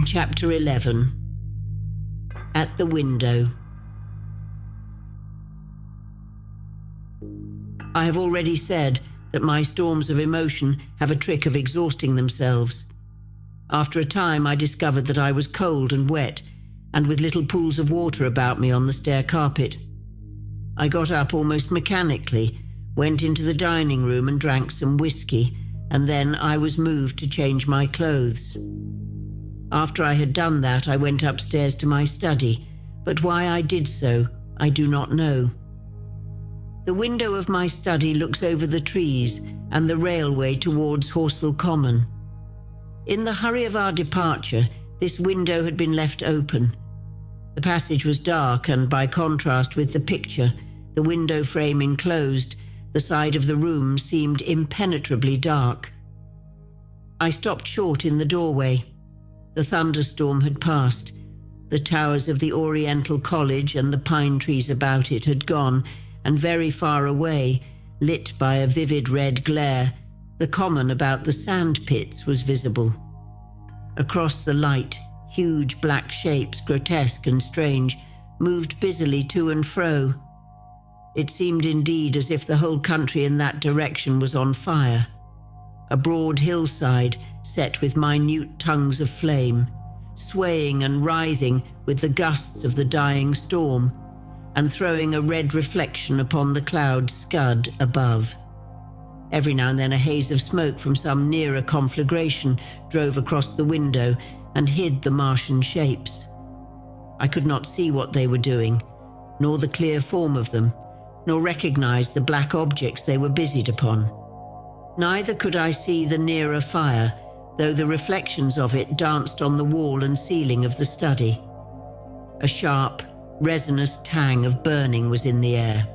Chapter 11. At the Window. I have already said that my storms of emotion have a trick of exhausting themselves. After a time, I discovered that I was cold and wet, and with little pools of water about me on the stair carpet. I got up almost mechanically, went into the dining room and drank some whiskey, and then I was moved to change my clothes. After I had done that, I went upstairs to my study, but why I did so, I do not know. The window of my study looks over the trees and the railway towards Horsell Common. In the hurry of our departure, this window had been left open. The passage was dark, and by contrast with the picture, the window frame enclosed, the side of the room seemed impenetrably dark. I stopped short in the doorway. The thunderstorm had passed. The towers of the Oriental College and the pine trees about it had gone, and very far away, lit by a vivid red glare, the common about the sand pits was visible. Across the light, huge black shapes, grotesque and strange, moved busily to and fro. It seemed indeed as if the whole country in that direction was on fire. A broad hillside set with minute tongues of flame, swaying and writhing with the gusts of the dying storm, and throwing a red reflection upon the cloud scud above. Every now and then a haze of smoke from some nearer conflagration drove across the window and hid the Martian shapes. I could not see what they were doing, nor the clear form of them, nor recognize the black objects they were busied upon. Neither could I see the nearer fire, though the reflections of it danced on the wall and ceiling of the study. A sharp, resinous tang of burning was in the air.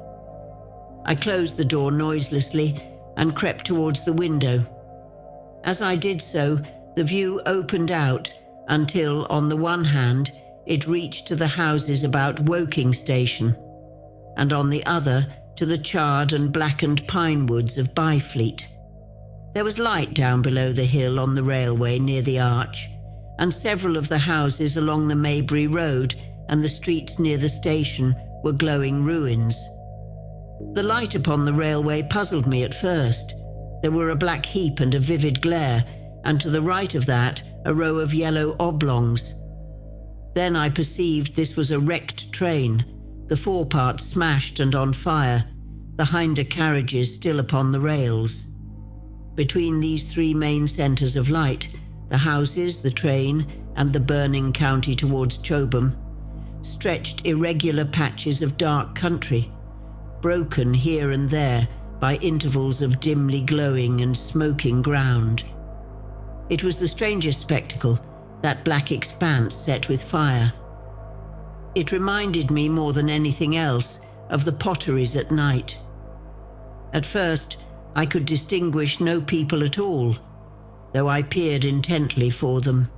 I closed the door noiselessly and crept towards the window. As I did so, the view opened out until, on the one hand, it reached to the houses about Woking Station, and on the other to the charred and blackened pine woods of Byfleet. There was light down below the hill on the railway near the arch, and several of the houses along the Maybury Road and the streets near the station were glowing ruins. The light upon the railway puzzled me at first. There were a black heap and a vivid glare, and to the right of that, a row of yellow oblongs. Then I perceived this was a wrecked train, the foreparts smashed and on fire, the hinder carriages still upon the rails. Between these three main centres of light, the houses, the train, and the burning county towards Chobham, stretched irregular patches of dark country, broken here and there by intervals of dimly glowing and smoking ground. It was the strangest spectacle, that black expanse set with fire. It reminded me more than anything else of the potteries at night. At first, I could distinguish no people at all, though I peered intently for them.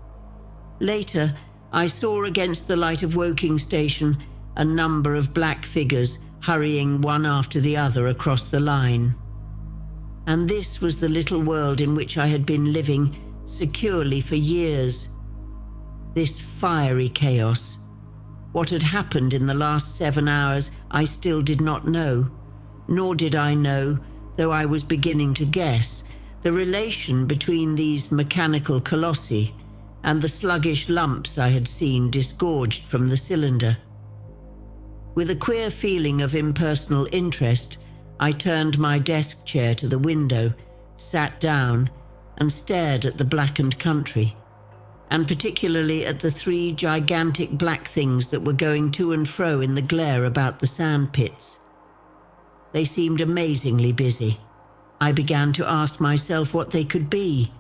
Later, I saw against the light of Woking Station a number of black figures hurrying one after the other across the line. And this was the little world in which I had been living securely for years. This fiery chaos. What had happened in the last 7 hours I still did not know, nor did I know, though I was beginning to guess, the relation between these mechanical colossi and the sluggish lumps I had seen disgorged from the cylinder. With a queer feeling of impersonal interest, I turned my desk chair to the window, sat down, and stared at the blackened country, and particularly at the three gigantic black things that were going to and fro in the glare about the sand pits. They seemed amazingly busy. I began to ask myself what they could be.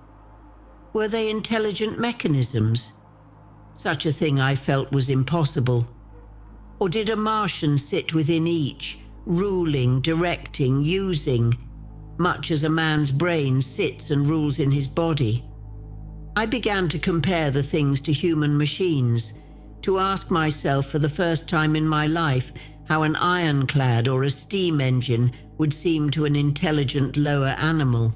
Were they intelligent mechanisms? Such a thing I felt was impossible. Or did a Martian sit within each, ruling, directing, using, much as a man's brain sits and rules in his body? I began to compare the things to human machines, to ask myself for the first time in my life how an ironclad or a steam engine would seem to an intelligent lower animal.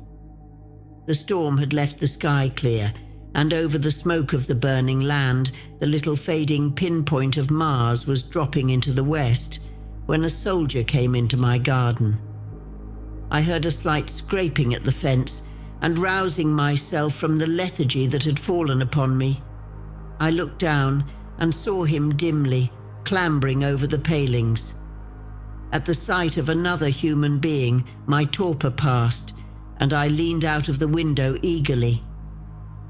The storm had left the sky clear, and over the smoke of the burning land, the little fading pinpoint of Mars was dropping into the west, when a soldier came into my garden. I heard a slight scraping at the fence, and rousing myself from the lethargy that had fallen upon me, I looked down and saw him dimly, clambering over the palings. At the sight of another human being, my torpor passed, and I leaned out of the window eagerly.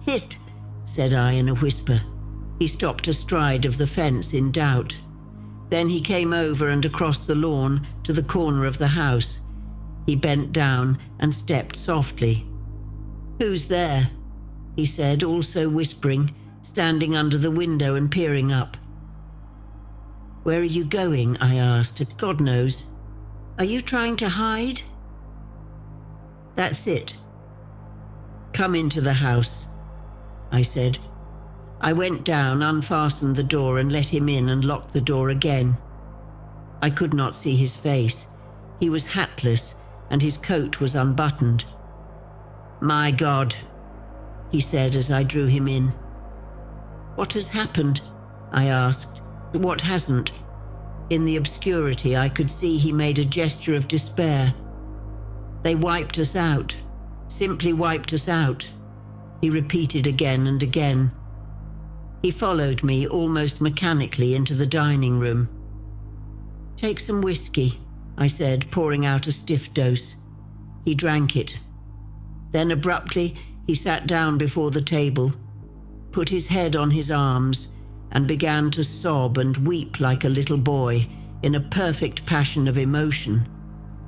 "Hist," said I in a whisper. He stopped astride of the fence in doubt. Then he came over and across the lawn to the corner of the house. He bent down and stepped softly. "Who's there?" he said, also whispering, standing under the window and peering up. "Where are you going?" I asked. "God knows. Are you trying to hide?" "That's it. Come into the house," I said. I went down, unfastened the door and let him in and locked the door again. I could not see his face. He was hatless and his coat was unbuttoned. "My God," he said as I drew him in. "What has happened?" I asked. "What hasn't?" In the obscurity I could see he made a gesture of despair. "They wiped us out. Simply wiped us out," he repeated again and again. He followed me almost mechanically into the dining room. "Take some whiskey," I said, pouring out a stiff dose. He drank it. Then abruptly he sat down before the table, put his head on his arms, and began to sob and weep like a little boy in a perfect passion of emotion,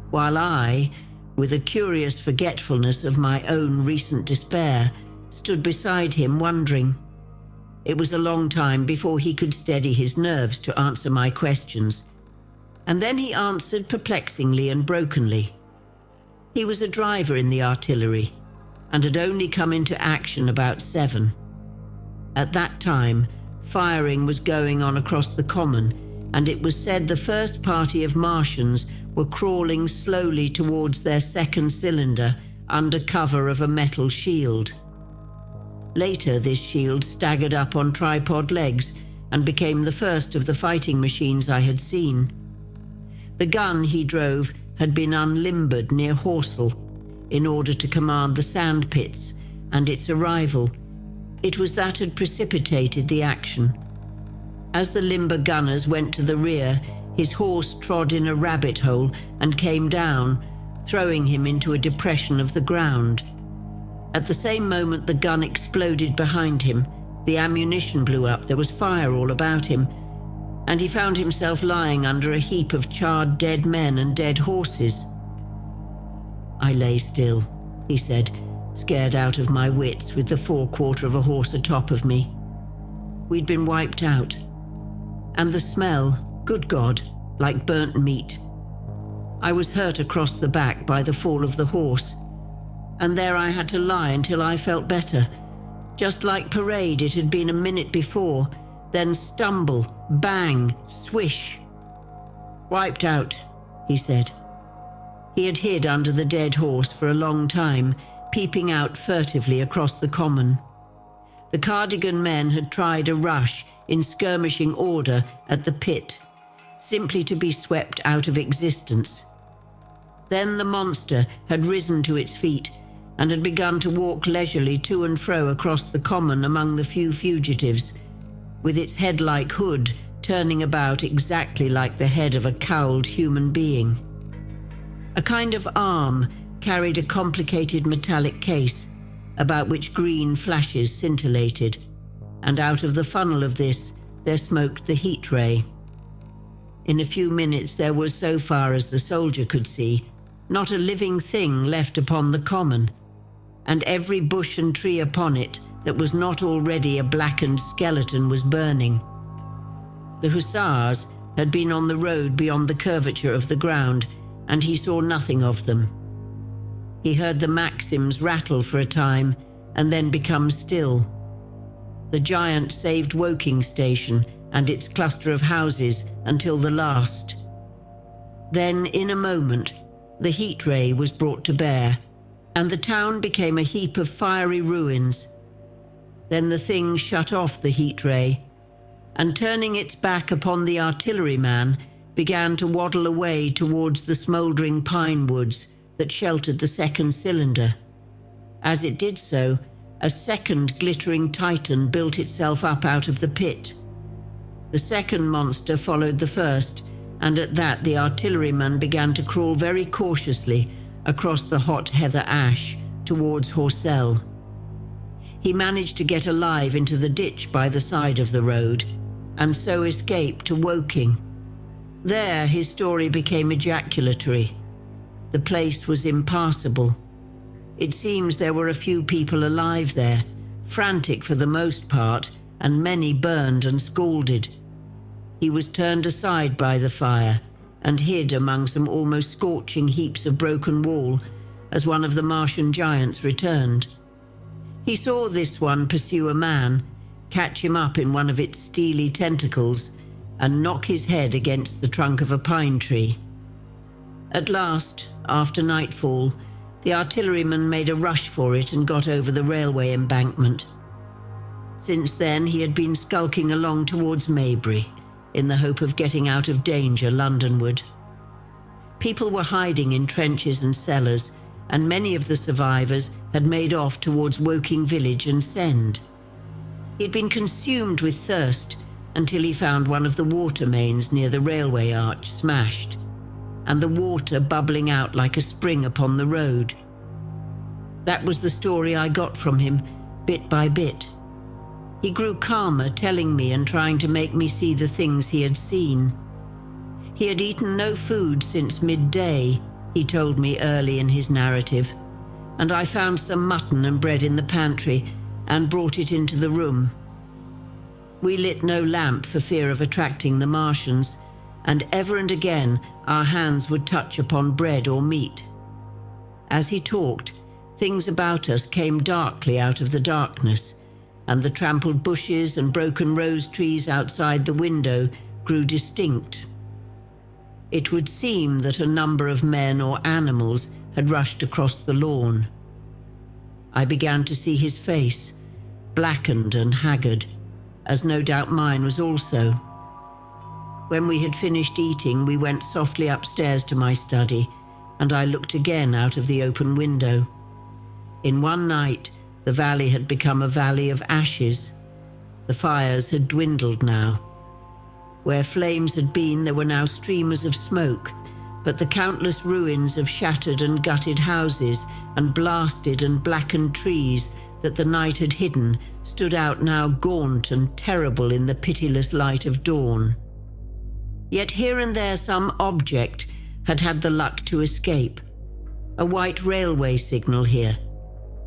while I, with a curious forgetfulness of my own recent despair, stood beside him wondering. It was a long time before he could steady his nerves to answer my questions, and then he answered perplexingly and brokenly. He was a driver in the artillery and had only come into action about 7. At that time, firing was going on across the common, and it was said the first party of Martians were crawling slowly towards their second cylinder under cover of a metal shield. Later, this shield staggered up on tripod legs and became the first of the fighting machines I had seen. The gun he drove had been unlimbered near Horsell in order to command the sand pits, and its arrival, it was that had precipitated the action. As the limber gunners went to the rear, his horse trod in a rabbit hole and came down, throwing him into a depression of the ground. At the same moment the gun exploded behind him, the ammunition blew up, there was fire all about him, and he found himself lying under a heap of charred dead men and dead horses. I lay still, he said, scared out of my wits with the forequarter of a horse atop of me. We'd been wiped out. And the smell, good God, like burnt meat. I was hurt across the back by the fall of the horse, and there I had to lie until I felt better. Just like parade it had been a minute before, then stumble, bang, swish. Wiped out, he said. He had hid under the dead horse for a long time, peeping out furtively across the common. The Cardigan men had tried a rush in skirmishing order at the pit, simply to be swept out of existence. Then the monster had risen to its feet and had begun to walk leisurely to and fro across the common among the few fugitives, with its head-like hood turning about exactly like the head of a cowled human being. A kind of arm carried a complicated metallic case, about which green flashes scintillated, and out of the funnel of this there smoked the heat ray. In a few minutes there was, so far as the soldier could see, not a living thing left upon the common, and every bush and tree upon it that was not already a blackened skeleton was burning. The hussars had been on the road beyond the curvature of the ground, and he saw nothing of them. He heard the Maxims rattle for a time and then become still. The giant saved Woking station and its cluster of houses until the last. Then, in a moment, the heat ray was brought to bear, and the town became a heap of fiery ruins. Then the thing shut off the heat ray, and turning its back upon the artilleryman, began to waddle away towards the smouldering pine woods that sheltered the second cylinder. As it did so, a second glittering titan built itself up out of the pit. The second monster followed the first, and at that the artilleryman began to crawl very cautiously across the hot heather ash towards Horsell. He managed to get alive into the ditch by the side of the road, and so escape to Woking. There his story became ejaculatory. The place was impassable. It seems there were a few people alive there, frantic for the most part, and many burned and scalded. He was turned aside by the fire and hid among some almost scorching heaps of broken wall as one of the Martian giants returned. He saw this one pursue a man, catch him up in one of its steely tentacles, and knock his head against the trunk of a pine tree. At last, after nightfall, the artilleryman made a rush for it and got over the railway embankment. Since then he had been skulking along towards Maybury, in the hope of getting out of danger Londonward. People were hiding in trenches and cellars, and many of the survivors had made off towards Woking village and Send. He had been consumed with thirst until he found one of the water mains near the railway arch smashed, and the water bubbling out like a spring upon the road. That was the story I got from him, bit by bit. He grew calmer, telling me and trying to make me see the things he had seen. He had eaten no food since midday, he told me early in his narrative, and I found some mutton and bread in the pantry and brought it into the room. We lit no lamp for fear of attracting the Martians, and ever and again our hands would touch upon bread or meat. As he talked, things about us came darkly out of the darkness, and the trampled bushes and broken rose trees outside the window grew distinct. It would seem that a number of men or animals had rushed across the lawn. I began to see his face, blackened and haggard, as no doubt mine was also. When we had finished eating, we went softly upstairs to my study, and I looked again out of the open window. In one night, the valley had become a valley of ashes. The fires had dwindled now. Where flames had been, there were now streamers of smoke, but the countless ruins of shattered and gutted houses and blasted and blackened trees that the night had hidden stood out now gaunt and terrible in the pitiless light of dawn. Yet here and there some object had had the luck to escape. A white railway signal here,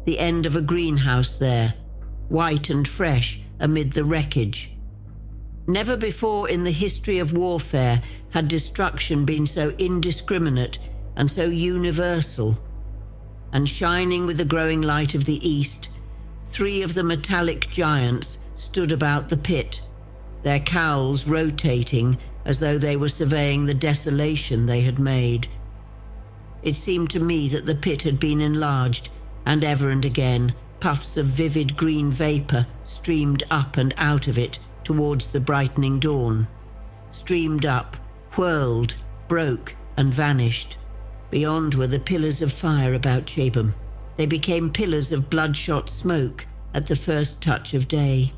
the end of a greenhouse there, white and fresh amid the wreckage. Never before in the history of warfare had destruction been so indiscriminate and so universal. And shining with the growing light of the east, 3 of the metallic giants stood about the pit, their cowls rotating as though they were surveying the desolation they had made. It seemed to me that the pit had been enlarged, and ever and again puffs of vivid green vapor streamed up and out of it towards the brightening dawn, streamed up, whirled, broke, and vanished. Beyond were the pillars of fire about Chebham. They became pillars of bloodshot smoke at the first touch of day.